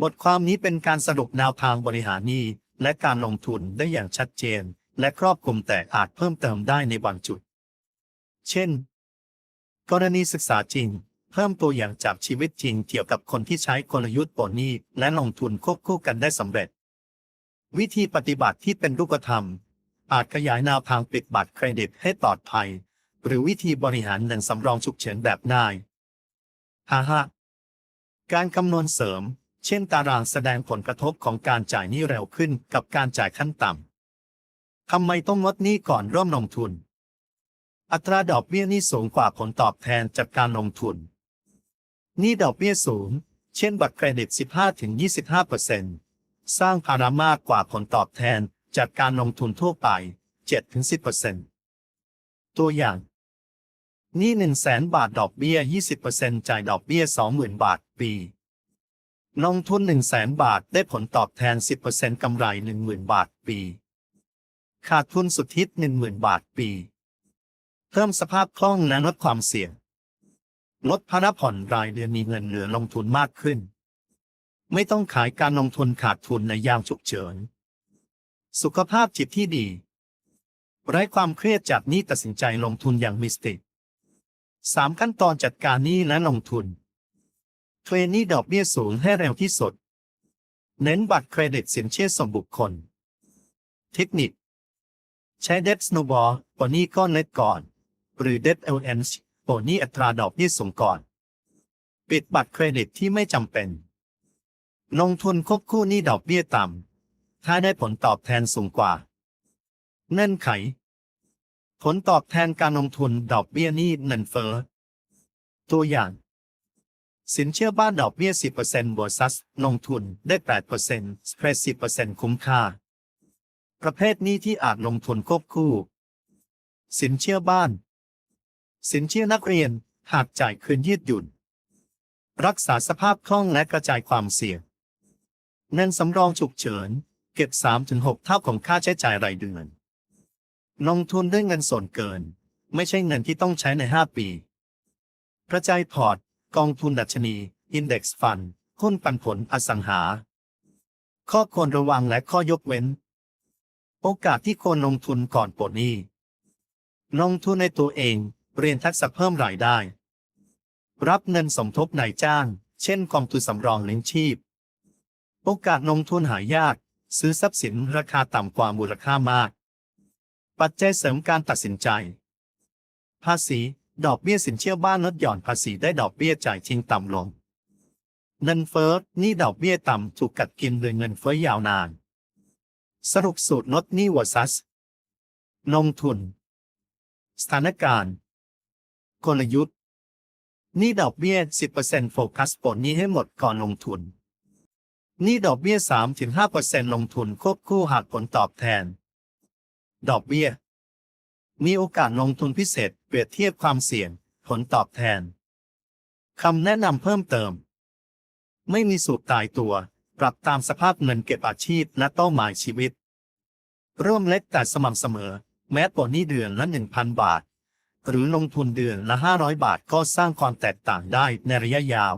บทความนี้เป็นการสรุปแนวทางบริหารหนี้และการลงทุนได้อย่างชัดเจนและครอบคลุมแต่อาจเพิ่มเติมได้ในบางจุด เช่น กรณีศึกษาจริงเพิ่มตัวอย่างจากชีวิตจริงเกี่ยวกับคนที่ใช้กลยุทธ์ปลดหนี้และลงทุนควบคู่กันได้สำเร็จ วิธีปฏิบัติที่เป็นรูปธรรมอาจขยายแนวทางปิดบัตรเครดิตให้ปลอดภัยหรือวิธีบริหารเงินสำรองฉุกเฉินแบบง่ายการคำนวณเสริมเช่นตารางแสดงผลกระทบของการจ่ายหนี้เร็วขึ้นกับการจ่ายขั้นต่ำทำไมต้องลดหนี้ก่อนเริ่มลงทุนอัตราดอกเบี้ยหนี้สูงกว่าผลตอบแทนจากการลงทุนหนี้ดอกเบี้ยสูงเช่นบัตรเครดิต 15-25% สร้างภาระมากกว่าผลตอบแทนจากการลงทุนทั่วไป 7-10% ตัวอย่างหนี้ 100,000 บาทดอกเบี้ย 20% จ่ายดอกเบี้ย 20,000 บาทปีลงทุน 100,000 บาทได้ผลตอบแทน 10% กำไร 10,000 บาทปีขาดทุนสุทธิ 10,000 บาทปีเพิ่มสภาพคล่องและลดความเสี่ยงลดภาระผ่อนรายเดือนมีเงินเหลือลงทุนมากขึ้นไม่ต้องขายการลงทุนขาดทุนในยามฉุกเฉินสุขภาพจิตที่ดีไร้ความเครียดจากหนี้ตัดสินใจลงทุนอย่างมีสติ3 ขั้นตอนจัดการหนี้และลงทุนเทรนหนี้ดอกเบี้ยสูงให้เร็วที่สุดเน้นบัตรเครดิตสินเชื่อส่วนบุคคลเทคนิคใช้ Debt Snowball ปลดหนี้ก้อนเล็กก่อนหรือ Debt Avalanche ปลดหนี้อัตราดอกเบี้ยสูงก่อนปิดบัตรเครดิตที่ไม่จำเป็นลงทุนควบคู่หนี้ดอกเบี้ยต่ำถ้าได้ผลตอบแทนสูงกว่าเงื่อนไขผลตอบแทนการลงทุนดอกเบี้ยหนี้เงินเฟ้อตัวอย่างสินเชื่อบ้านดอกเบี้ย 10% versus ลงทุนได้ 8% spread 10% คุ้มค่าประเภทหนี้ที่อาจลงทุนควบคู่สินเชื่อบ้านสินเชื่อนักเรียนหากจ่ายคืนยืดหยุ่นรักษาสภาพคล่องและกระจายความเสี่ยงเงินสำรองฉุกเฉินเก็บ 3-6 เท่าของค่าใช้จ่ายรายเดือนลงทุนด้วยเงินส่วนเกินไม่ใช่เงินที่ต้องใช้ใน 5 ปีกระจายพอร์ตกองทุนดัชนี Index Fund หุ้นปันผลอสังหาข้อควรระวังและข้อยกเว้นโอกาสที่ควรลงทุนก่อนปลดหนี้ลงทุนในตัวเองเรียนทักษะเพิ่มรายได้รับเงินสมทบนายจ้างเช่นกองทุนสำรองเลี้ยงชีพโอกาสลงทุนหายากซื้อทรัพย์สินราคาต่ำกว่ามูลค่ามากปัจจัยเสริมการตัดสินใจภาษีดอกเบี้ยสินเชื่อบ้านลดหย่อนภาษีได้ดอกเบี้ยจ่ายทิ้งต่ำลงเงินเฟ้อหนี้ดอกเบี้ยต่ำถูกกัดกินโดยเงินเฟ้อยาวนานสรุปสูตรลดหนี้ versus ลงทุนสถานการณ์กลยุทธ์หนี้ดอกเบี้ย 10% โฟกัสปลดหนี้ให้หมดก่อนลงทุนหนี้ดอกเบี้ย 3-5% ลงทุนควบคู่หากผลตอบแทนดอกเบี้ยมีโอกาสลงทุนพิเศษเปรียบเทียบความเสี่ยงผลตอบแทนคำแนะนำเพิ่มเติมไม่มีสูตรตายตัวปรับตามสภาพเงินเก็บอาชีพและเป้าหมายชีวิตร่วมเล็กแต่สม่ำเสมอแม้ปลดหนี้เดือนละ 1,000 บาทหรือลงทุนเดือนละ 500 บาทก็สร้างความแตกต่างได้ในระยะยาว